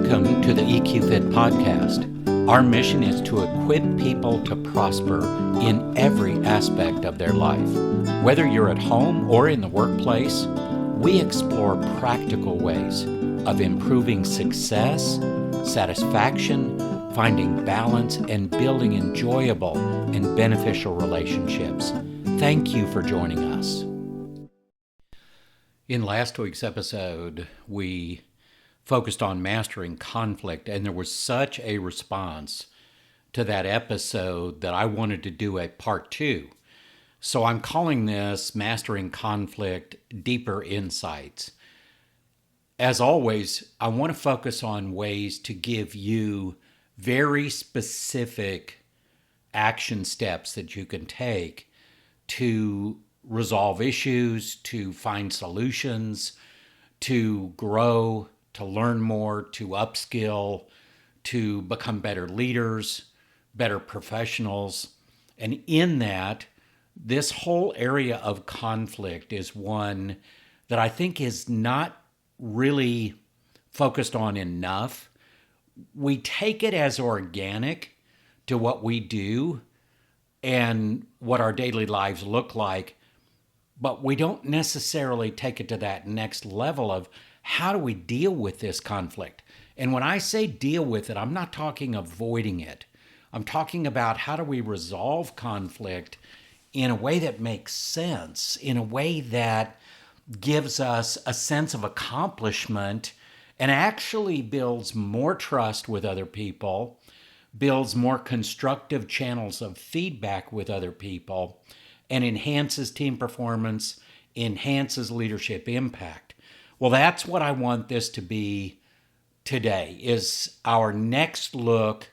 Welcome to the EQ Fit podcast. Our mission is to equip people to prosper in every aspect of their life. Whether you're at home or in the workplace, we explore practical ways of improving success, satisfaction, finding balance, and building enjoyable and beneficial relationships. Thank you for joining us. In last week's episode, we focused on mastering conflict, and there was such a response to that episode that I wanted to do a part 2. So I'm calling this Mastering Conflict Deeper Insights. As always, I want to focus on ways to give you very specific action steps that you can take to resolve issues, to find solutions, to grow, to learn more, to upskill, to become better leaders, better professionals. And in that, this whole area of conflict is one that I think is not really focused on enough. We take it as organic to what we do and what our daily lives look like, but we don't necessarily take it to that next level of how do we deal with this conflict? And when I say deal with it, I'm not talking avoiding it. I'm talking about how do we resolve conflict in a way that makes sense, in a way that gives us a sense of accomplishment and actually builds more trust with other people, builds more constructive channels of feedback with other people, and enhances team performance, enhances leadership impact. Well, that's what I want this to be today, is our next look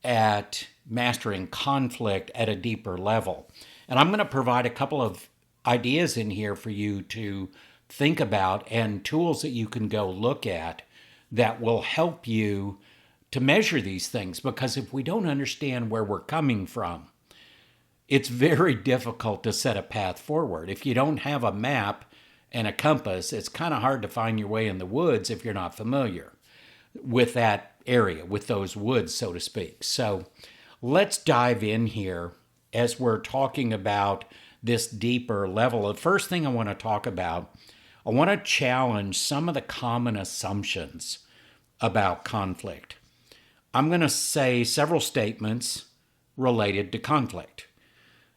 at mastering conflict at a deeper level. And I'm going to provide a couple of ideas in here for you to think about and tools that you can go look at that will help you to measure these things. Because if we don't understand where we're coming from, it's very difficult to set a path forward. If you don't have a map and a compass, it's kind of hard to find your way in the woods if you're not familiar with that area, with those woods, so to speak. So let's dive in here as we're talking about this deeper level. The first thing I want to talk about, I want to challenge some of the common assumptions about conflict. I'm going to say several statements related to conflict.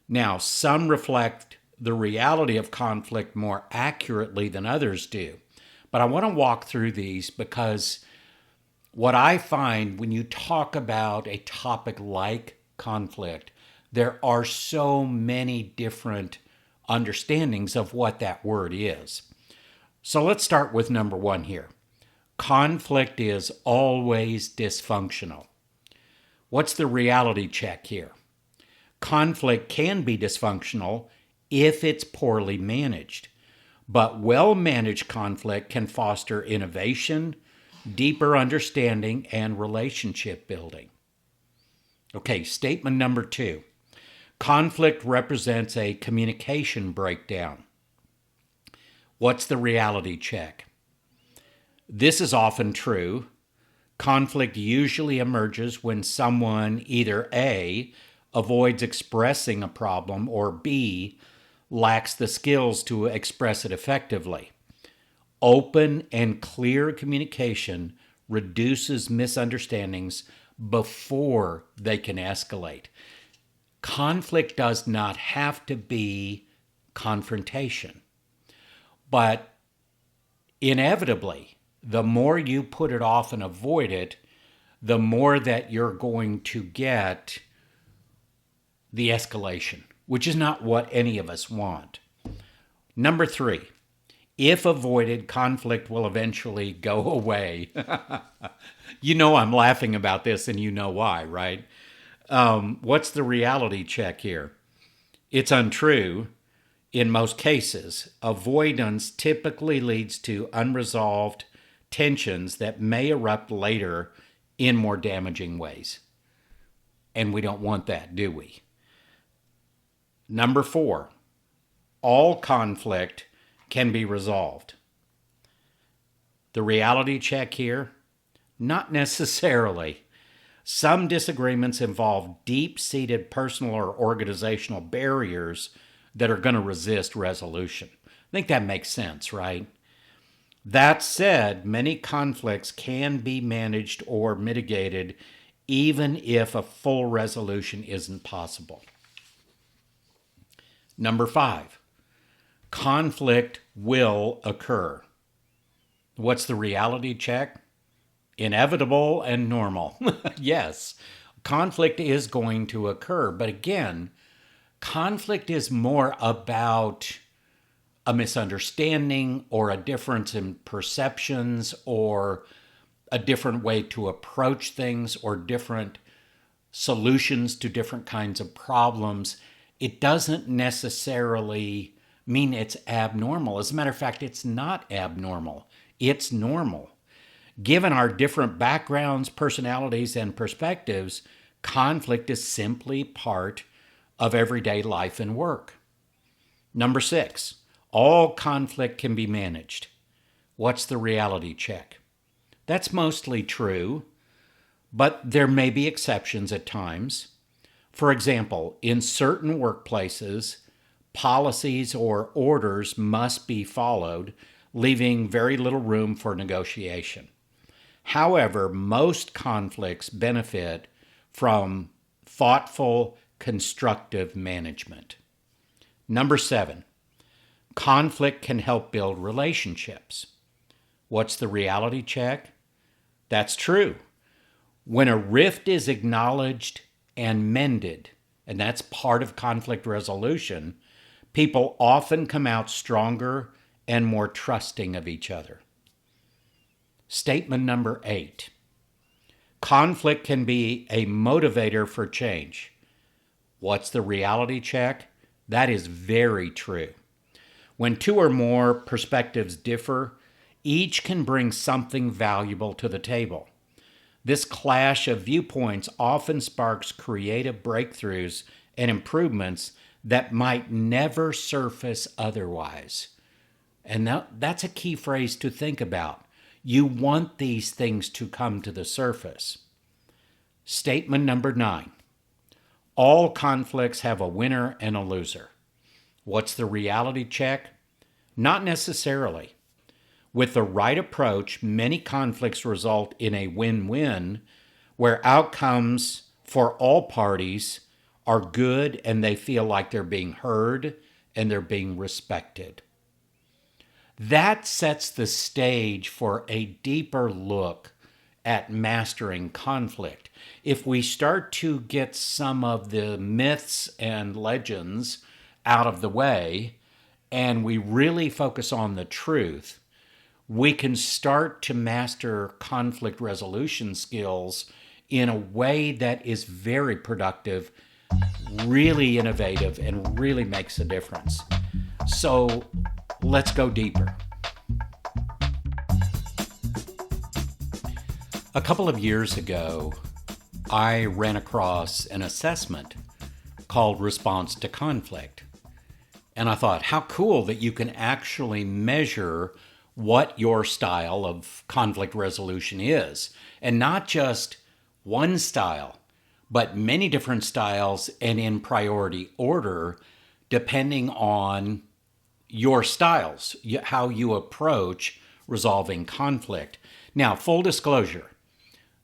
Now, some reflect the reality of conflict more accurately than others do. But I want to walk through these because what I find when you talk about a topic like conflict, there are so many different understandings of what that word is. So let's start with number 1 here. Conflict is always dysfunctional. What's the reality check here? Conflict can be dysfunctional if it's poorly managed, but well-managed conflict can foster innovation, deeper understanding, and relationship building. Okay, statement number 2. Conflict represents a communication breakdown. What's the reality check? This is often true. Conflict usually emerges when someone either A, avoids expressing a problem, or B, lacks the skills to express it effectively. Open and clear communication reduces misunderstandings before they can escalate. Conflict does not have to be confrontation, but inevitably, the more you put it off and avoid it, the more that you're going to get the escalation, which is not what any of us want. Number 3, if avoided, conflict will eventually go away. You know I'm laughing about this and you know why, right? What's the reality check here? It's untrue. In most cases, avoidance typically leads to unresolved tensions that may erupt later in more damaging ways. And we don't want that, do we? Number 4, all conflict can be resolved. The reality check here, Not necessarily. Some disagreements involve deep-seated personal or organizational barriers that are going to resist resolution. I think that makes sense, right? That said, many conflicts can be managed or mitigated even if a full resolution isn't possible. Number 5, conflict will occur. What's the reality check? Inevitable and normal. Yes, conflict is going to occur. But again, conflict is more about a misunderstanding or a difference in perceptions or a different way to approach things or different solutions to different kinds of problems. It doesn't necessarily mean it's abnormal. As a matter of fact, it's not abnormal. It's normal. Given our different backgrounds, personalities, and perspectives, conflict is simply part of everyday life and work. Number 6, all conflict can be managed. What's the reality check? That's mostly true, but there may be exceptions at times. For example, in certain workplaces, policies or orders must be followed, leaving very little room for negotiation. However, most conflicts benefit from thoughtful, constructive management. Number 7, conflict can help build relationships. What's the reality check? That's true. When a rift is acknowledged and mended, and that's part of conflict resolution, people often come out stronger and more trusting of each other. Statement number 8, conflict can be a motivator for change. What's the reality check? That is very true. When two or more perspectives differ, each can bring something valuable to the table. This clash of viewpoints often sparks creative breakthroughs and improvements that might never surface otherwise. And that's a key phrase to think about. You want these things to come to the surface. Statement number 9, all conflicts have a winner and a loser. What's the reality check? Not necessarily. With the right approach, many conflicts result in a win-win where outcomes for all parties are good and they feel like they're being heard and they're being respected. That sets the stage for a deeper look at mastering conflict. If we start to get some of the myths and legends out of the way and we really focus on the truth, we can start to master conflict resolution skills in a way that is very productive, really innovative, and really makes a difference. So let's go deeper. A couple of years ago, I ran across an assessment called Response to Conflict. And I thought, how cool that you can actually measure what your style of conflict resolution is. And not just one style, but many different styles and in priority order, depending on your styles, how you approach resolving conflict. Now, full disclosure,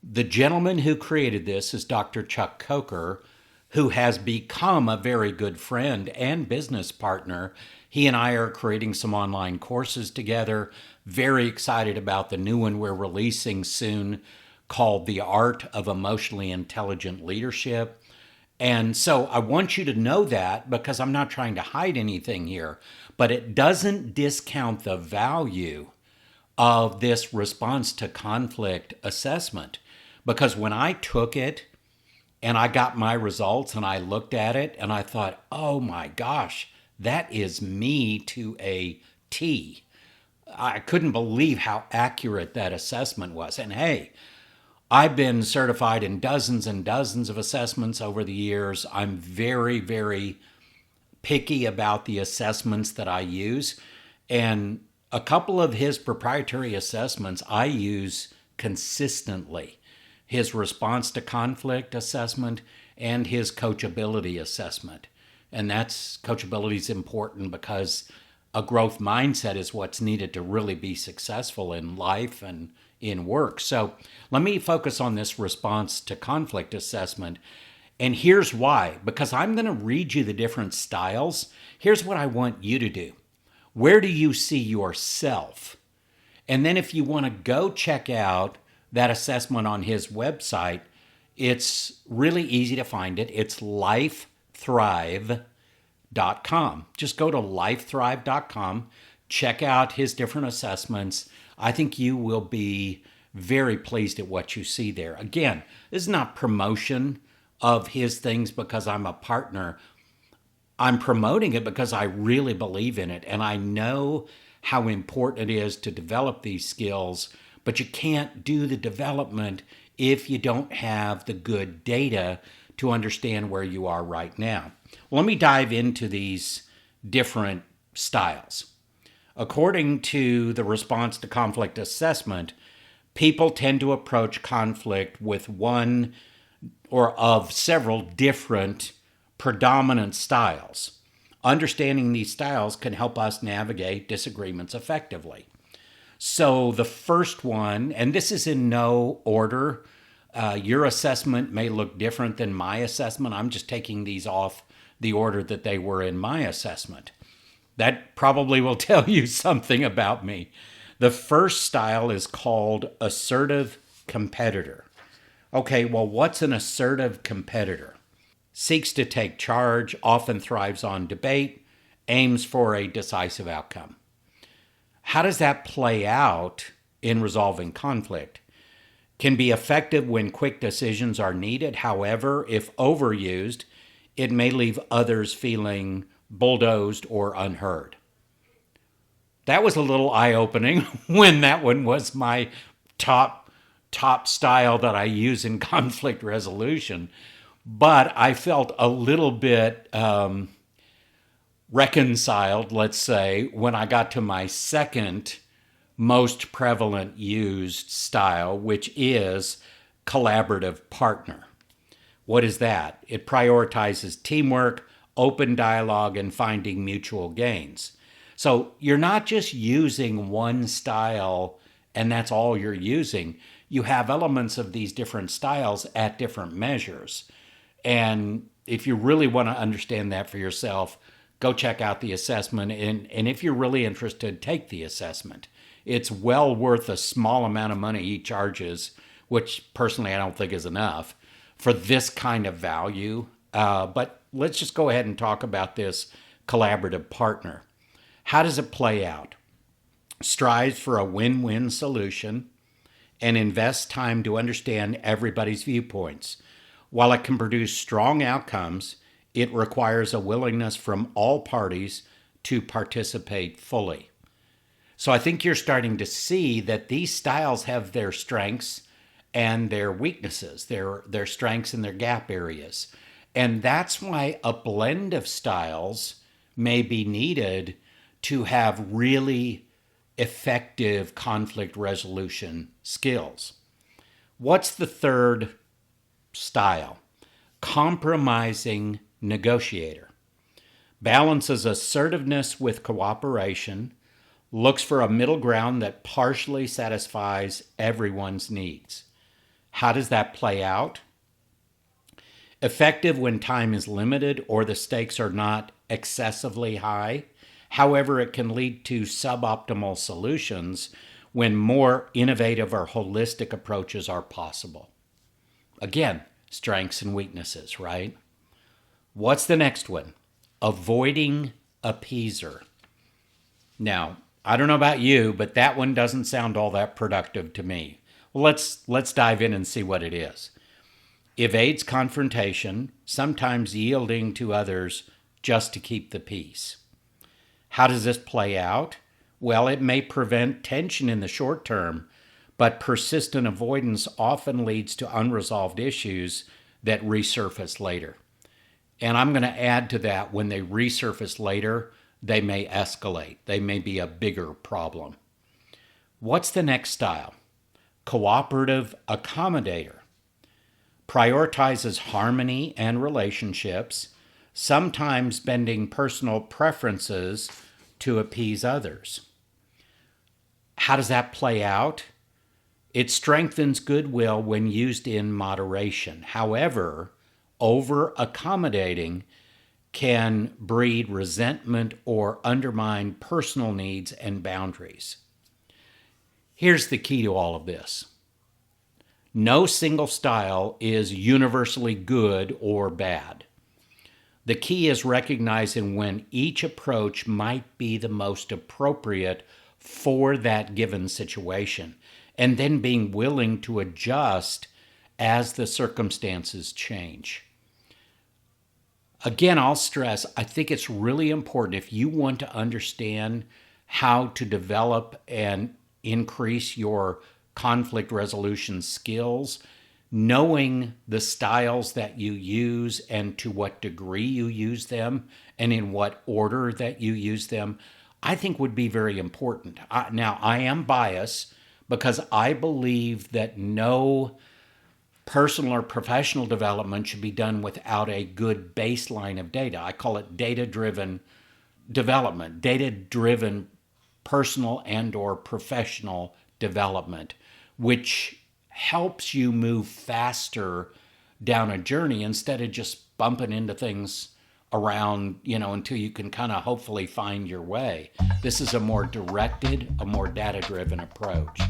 the gentleman who created this is Dr. Chuck Coker, who has become a very good friend and business partner. He and I are creating some online courses together. Very excited about the new one we're releasing soon called The Art of Emotionally Intelligent Leadership. And so I want you to know that because I'm not trying to hide anything here, but it doesn't discount the value of this response to conflict assessment. Because when I took it and I got my results and I looked at it and I thought, oh my gosh, that is me to a T. I couldn't believe how accurate that assessment was. And hey, I've been certified in dozens and dozens of assessments over the years. I'm very, very picky about the assessments that I use. And a couple of his proprietary assessments I use consistently: his response to conflict assessment and his coachability assessment. And coachability is important because a growth mindset is what's needed to really be successful in life and in work. So let me focus on this response to conflict assessment. And here's why: because I'm going to read you the different styles. Here's what I want you to do. Where do you see yourself? And then if you want to go check out that assessment on his website, it's really easy to find it. It's lifethrive.com. Just go to lifethrive.com, check out his different assessments. I think you will be very pleased at what you see there. Again, this is not promotion of his things because I'm a partner. I'm promoting it because I really believe in it, and I know how important it is to develop these skills, but you can't do the development if you don't have the good data to understand where you are right now. Well, let me dive into these different styles. According to the response to conflict assessment, people tend to approach conflict with one or of several different predominant styles. Understanding these styles can help us navigate disagreements effectively. So the first one, and this is in no order, your assessment may look different than my assessment. I'm just taking these off the order that they were in my assessment. That probably will tell you something about me. The first style is called assertive competitor. Okay, well, what's an assertive competitor? Seeks to take charge, often thrives on debate, aims for a decisive outcome. How does that play out in resolving conflict? Can be effective when quick decisions are needed. However, if overused, it may leave others feeling bulldozed or unheard. That was a little eye-opening when that one was my top style that I use in conflict resolution. But I felt a little bit reconciled, let's say, when I got to my second most prevalent used style, which is collaborative partner. What is that? It prioritizes teamwork, open dialogue, and finding mutual gains. So you're not just using one style and that's all you're using. You have elements of these different styles at different measures. And if you really want to understand that for yourself, go check out the assessment. And if you're really interested, take the assessment. It's well worth a small amount of money he charges, which personally I don't think is enough for this kind of value. But let's just go ahead and talk about this collaborative partner. How does it play out? Strives for a win-win solution and invests time to understand everybody's viewpoints. While it can produce strong outcomes, it requires a willingness from all parties to participate fully. So I think you're starting to see that these styles have their strengths and their weaknesses, their strengths and their gap areas. And that's why a blend of styles may be needed to have really effective conflict resolution skills. What's the third style? Compromising negotiator. Balances assertiveness with cooperation, looks for a middle ground that partially satisfies everyone's needs. How does that play out? Effective when time is limited or the stakes are not excessively high. However, it can lead to suboptimal solutions when more innovative or holistic approaches are possible. Again, strengths and weaknesses, right? What's the next one? Avoiding appeaser. Now, I don't know about you, but that one doesn't sound all that productive to me. Well, let's dive in and see what it is. Evades confrontation, sometimes yielding to others just to keep the peace. How does this play out? Well, it may prevent tension in the short term, but persistent avoidance often leads to unresolved issues that resurface later. And I'm going to add to that, when they resurface later, they may escalate. They may be a bigger problem. What's the next style? cooperative accommodator, prioritizes harmony and relationships, sometimes bending personal preferences to appease others. How does that play out? It strengthens goodwill when used in moderation. However, over-accommodating can breed resentment or undermine personal needs and boundaries. Here's the key to all of this. No single style is universally good or bad. The key is recognizing when each approach might be the most appropriate for that given situation, and then being willing to adjust as the circumstances change. Again, I'll stress, I think it's really important if you want to understand how to develop and increase your conflict resolution skills, knowing the styles that you use and to what degree you use them and in what order that you use them, I think would be very important. Now, I am biased because I believe that no personal or professional development should be done without a good baseline of data. I call it data-driven development, data-driven personal and or professional development, which helps you move faster down a journey instead of just bumping into things around, until you can kind of hopefully find your way. This is a more directed, a more data-driven approach.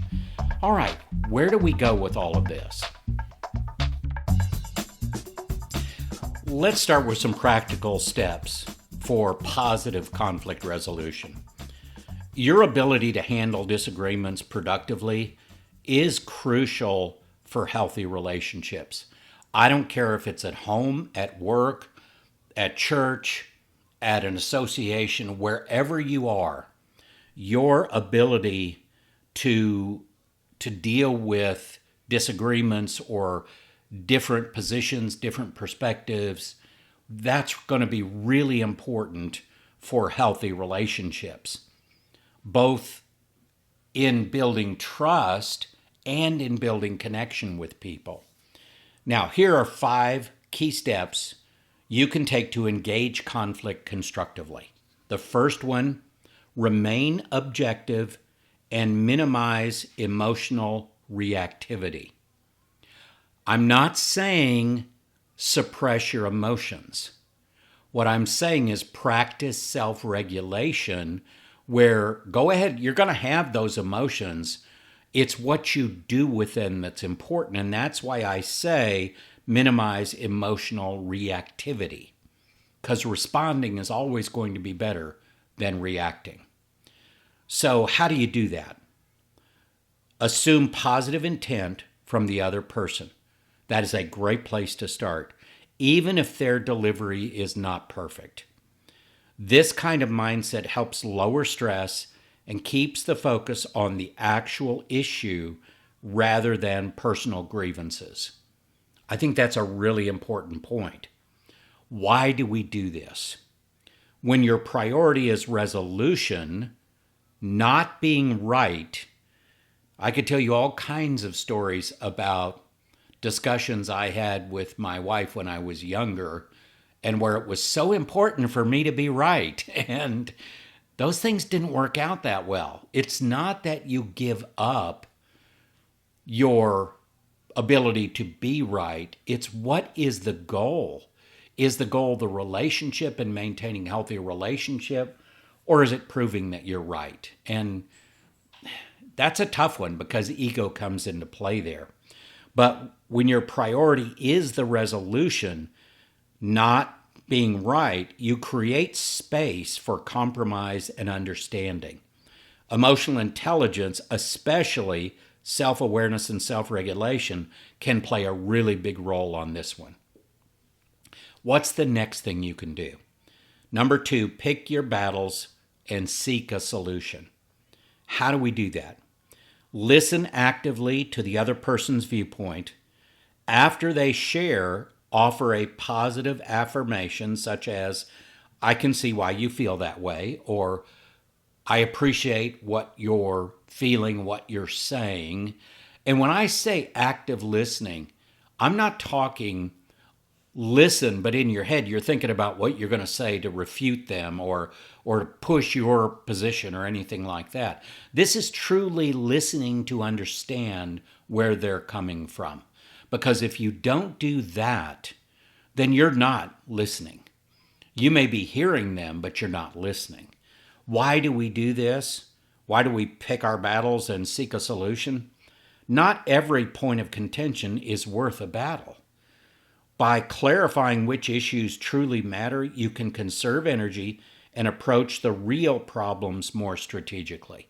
All right, where do we go with all of this? Let's start with some practical steps for positive conflict resolution. Your ability to handle disagreements productively is crucial for healthy relationships. I don't care if it's at home, at work, at church, at an association, wherever you are, your ability to deal with disagreements or different positions, different perspectives, that's going to be really important for healthy relationships, both in building trust and in building connection with people. Now, here are 5 key steps you can take to engage conflict constructively. The first one, remain objective and minimize emotional reactivity. I'm not saying suppress your emotions. What I'm saying is practice self-regulation, where go ahead, you're going to have those emotions. It's what you do with them that's important. And that's why I say minimize emotional reactivity, because responding is always going to be better than reacting. So how do you do that? Assume positive intent from the other person. That is a great place to start, even if their delivery is not perfect. This kind of mindset helps lower stress and keeps the focus on the actual issue rather than personal grievances. I think that's a really important point. Why do we do this? When your priority is resolution, not being right, I could tell you all kinds of stories about discussions I had with my wife when I was younger, and where it was so important for me to be right. And those things didn't work out that well. It's not that you give up your ability to be right. It's what is the goal? Is the goal the relationship and maintaining a healthy relationship, or is it proving that you're right? And that's a tough one because ego comes into play there. But when your priority is the resolution, not being right, you create space for compromise and understanding. Emotional intelligence, especially self-awareness and self-regulation, can play a really big role on this one. What's the next thing you can do? Number 2, pick your battles and seek a solution. How do we do that? Listen actively to the other person's viewpoint. After they share, offer a positive affirmation such as, I can see why you feel that way, or I appreciate what you're feeling, what you're saying, And when I say active listening, I'm not talking listen, but in your head you're thinking about what you're going to say to refute them or to push your position or anything like that. This is truly listening to understand where they're coming from. Because if you don't do that, then you're not listening. You may be hearing them, but you're not listening. Why do we do this? Why do we pick our battles and seek a solution? Not every point of contention is worth a battle. By clarifying which issues truly matter, you can conserve energy and approach the real problems more strategically.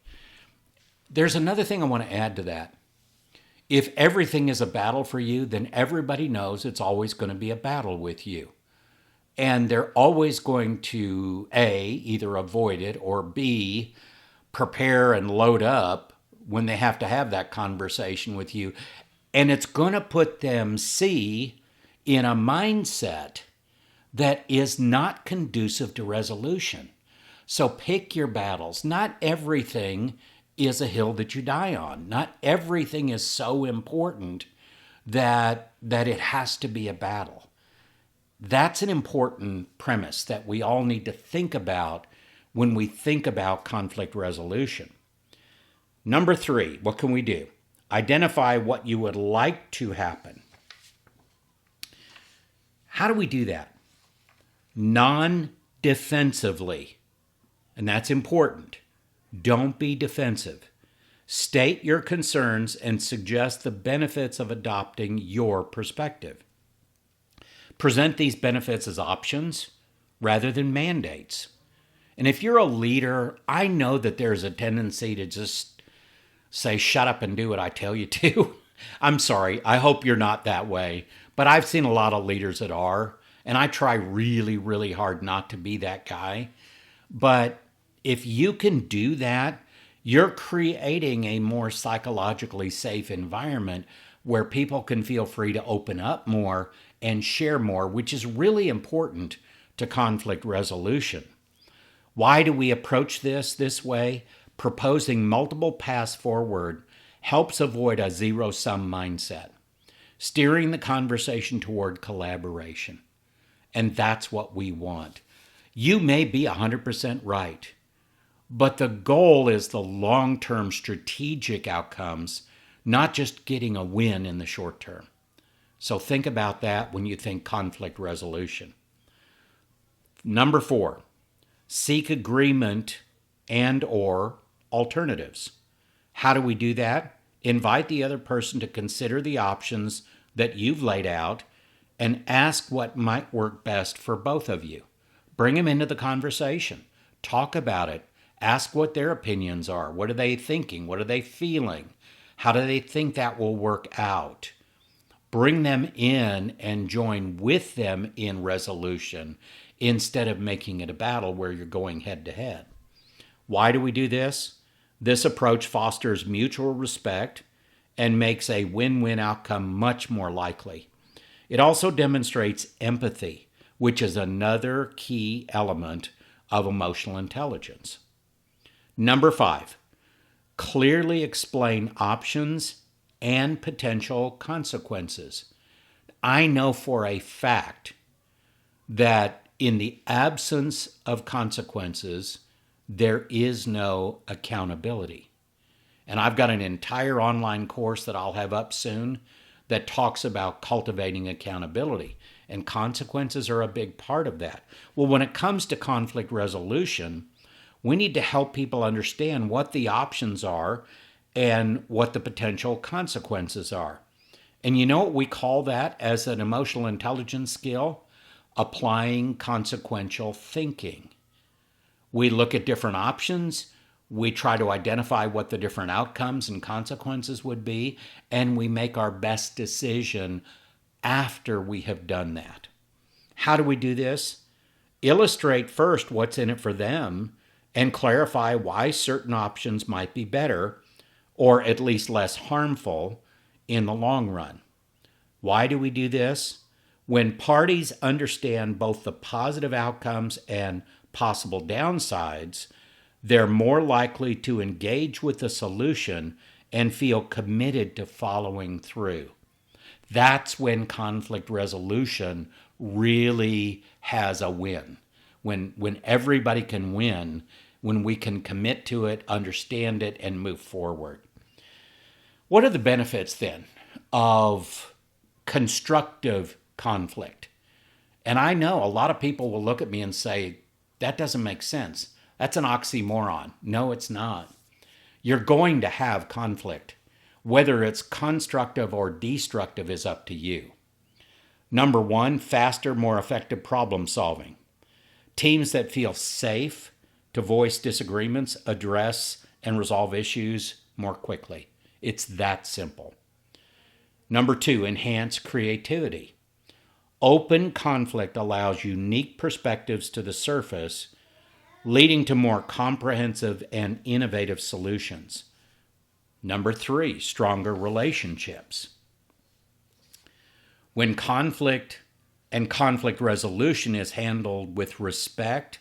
There's another thing I want to add to that. If everything is a battle for you, then everybody knows it's always going to be a battle with you. And they're always going to, A, either avoid it, or B, prepare and load up when they have to have that conversation with you. And it's going to put them, C, in a mindset that is not conducive to resolution. So pick your battles. Not everything is a hill that you die on. Not everything is so important that it has to be a battle. That's an important premise that we all need to think about when we think about conflict resolution. Number 3, what can we do? Identify what you would like to happen. How do we do that? Non-defensively. And that's important. Don't be defensive. State your concerns and suggest the benefits of adopting your perspective. Present these benefits as options rather than mandates. And if you're a leader, I know that there's a tendency to just say, shut up and do what I tell you to. I'm sorry. I hope you're not that way. But I've seen a lot of leaders that are, and I try really, really hard not to be that guy. But if you can do that, you're creating a more psychologically safe environment where people can feel free to open up more and share more, which is really important to conflict resolution. Why do we approach this way? Proposing multiple paths forward helps avoid a zero-sum mindset, steering the conversation toward collaboration. And that's what we want. You may be 100% right, but the goal is the long-term strategic outcomes, not just getting a win in the short term. So think about that when you think conflict resolution. Number 4, seek agreement and or alternatives. How do we do that? Invite the other person to consider the options that you've laid out and ask what might work best for both of you. Bring them into the conversation. Talk about it. Ask what their opinions are. What are they thinking? What are they feeling? How do they think that will work out? Bring them in and join with them in resolution instead of making it a battle where you're going head to head. Why do we do this? This approach fosters mutual respect and makes a win-win outcome much more likely. It also demonstrates empathy, which is another key element of emotional intelligence. Number 5, clearly explain options and potential consequences. I know for a fact that in the absence of consequences, there is no accountability. And I've got an entire online course that I'll have up soon that talks about cultivating accountability, and consequences are a big part of that. Well, when it comes to conflict resolution, we need to help people understand what the options are and what the potential consequences are. And you know what we call that as an emotional intelligence skill? Applying consequential thinking. We look at different options, we try to identify what the different outcomes and consequences would be, and we make our best decision after we have done that. How do we do this? Illustrate first what's in it for them and clarify why certain options might be better or at least less harmful in the long run. Why do we do this? When parties understand both the positive outcomes and possible downsides, they're more likely to engage with the solution and feel committed to following through. That's when conflict resolution really has a win. When everybody can win, when we can commit to it, understand it, and move forward. What are the benefits then of constructive conflict? And I know a lot of people will look at me and say, that doesn't make sense. That's an oxymoron. No, it's not. You're going to have conflict. Whether it's constructive or destructive is up to you. Number one, faster, more effective problem solving. Teams that feel safe to voice disagreements, address, and resolve issues more quickly. It's that simple. Number two, enhance creativity. Open conflict allows unique perspectives to the surface, leading to more comprehensive and innovative solutions. Number three, stronger relationships. When conflict and conflict resolution is handled with respect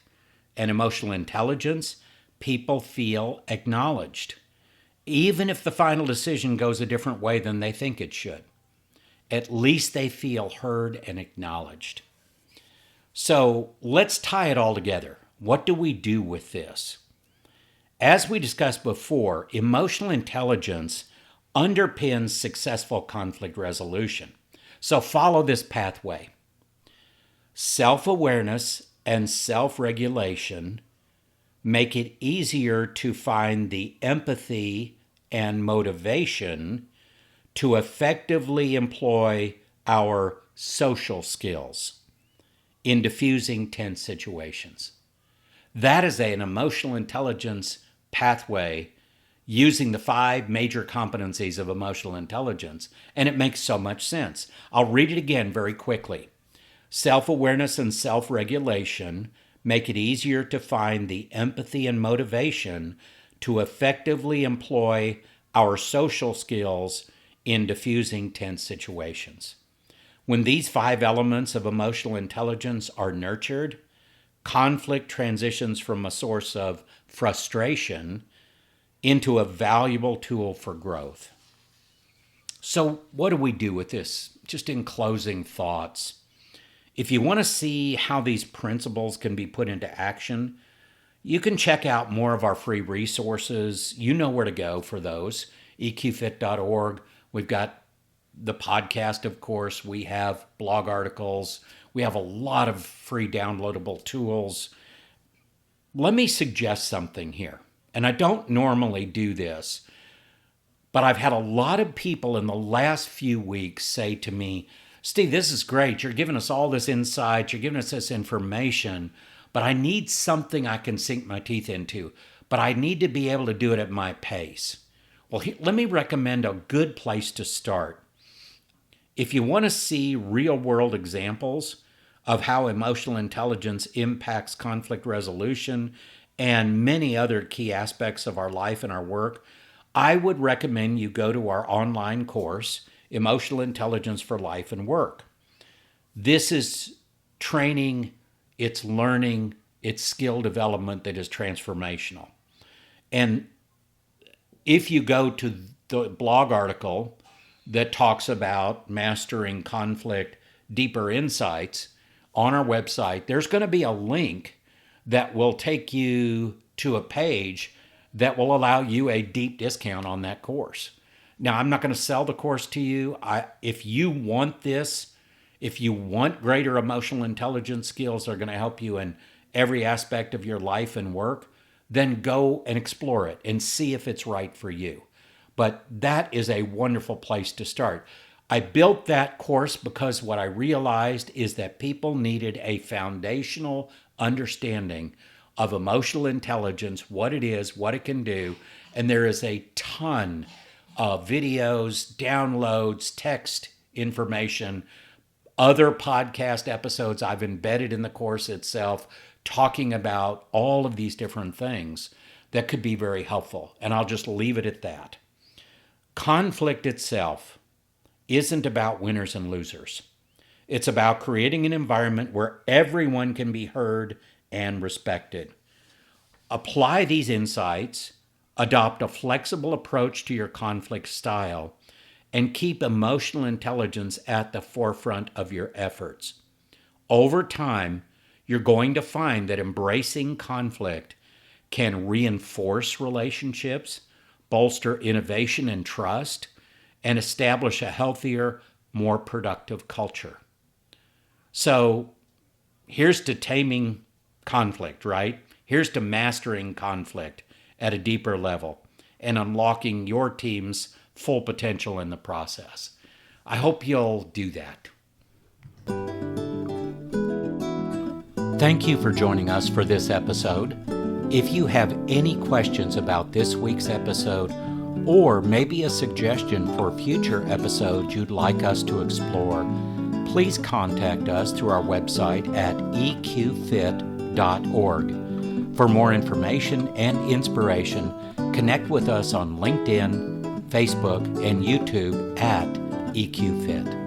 and emotional intelligence, people feel acknowledged, even if the final decision goes a different way than they think it should. At least they feel heard and acknowledged. So let's tie it all together. What do we do with this? As we discussed before, emotional intelligence underpins successful conflict resolution. So follow this pathway. Self-awareness and self-regulation make it easier to find the empathy and motivation to effectively employ our social skills in diffusing tense situations. That is an emotional intelligence pathway using the 5 major competencies of emotional intelligence, and it makes so much sense. I'll read it again very quickly. Self-awareness and self-regulation make it easier to find the empathy and motivation to effectively employ our social skills in diffusing tense situations. When these 5 elements of emotional intelligence are nurtured, conflict transitions from a source of frustration into a valuable tool for growth. So what do we do with this? Just in closing thoughts. If you want to see how these principles can be put into action, you can check out more of our free resources. You know where to go for those. eqfit.org. We've got the podcast, of course. We have blog articles. We have a lot of free downloadable tools. Let me suggest something here. And I don't normally do this, but I've had a lot of people in the last few weeks say to me, Steve, this is great. You're giving us all this insight. You're giving us this information, but I need something I can sink my teeth into, but I need to be able to do it at my pace. Well, let me recommend a good place to start. If you want to see real-world examples of how emotional intelligence impacts conflict resolution and many other key aspects of our life and our work, I would recommend you go to our online course, Emotional Intelligence for Life and Work. This is training, it's learning, it's skill development that is transformational. And if you go to the blog article that talks about mastering conflict, deeper insights on our website, there's going to be a link that will take you to a page that will allow you a deep discount on that course. Now, I'm not going to sell the course to you. If you want this, if you want greater emotional intelligence skills that are going to help you in every aspect of your life and work, then go and explore it and see if it's right for you. But that is a wonderful place to start. I built that course because what I realized is that people needed a foundational understanding of emotional intelligence, what it is, what it can do. And there is a ton of videos, downloads, text information, other podcast episodes I've embedded in the course itself, talking about all of these different things that could be very helpful. And I'll just leave it at that. Conflict itself isn't about winners and losers. It's about creating an environment where everyone can be heard and respected. Apply these insights, Adopt a flexible approach to your conflict style and keep emotional intelligence at the forefront of your efforts. Over time, you're going to find that embracing conflict can reinforce relationships, bolster innovation and trust, and establish a healthier, more productive culture. So here's to taming conflict, right? Here's to mastering conflict at a deeper level and unlocking your team's full potential in the process. I hope you'll do that. Thank you for joining us for this episode. If you have any questions about this week's episode, or maybe a suggestion for future episodes you'd like us to explore, please contact us through our website at eqfit.org. For more information and inspiration, connect with us on LinkedIn, Facebook, and YouTube at EQFit.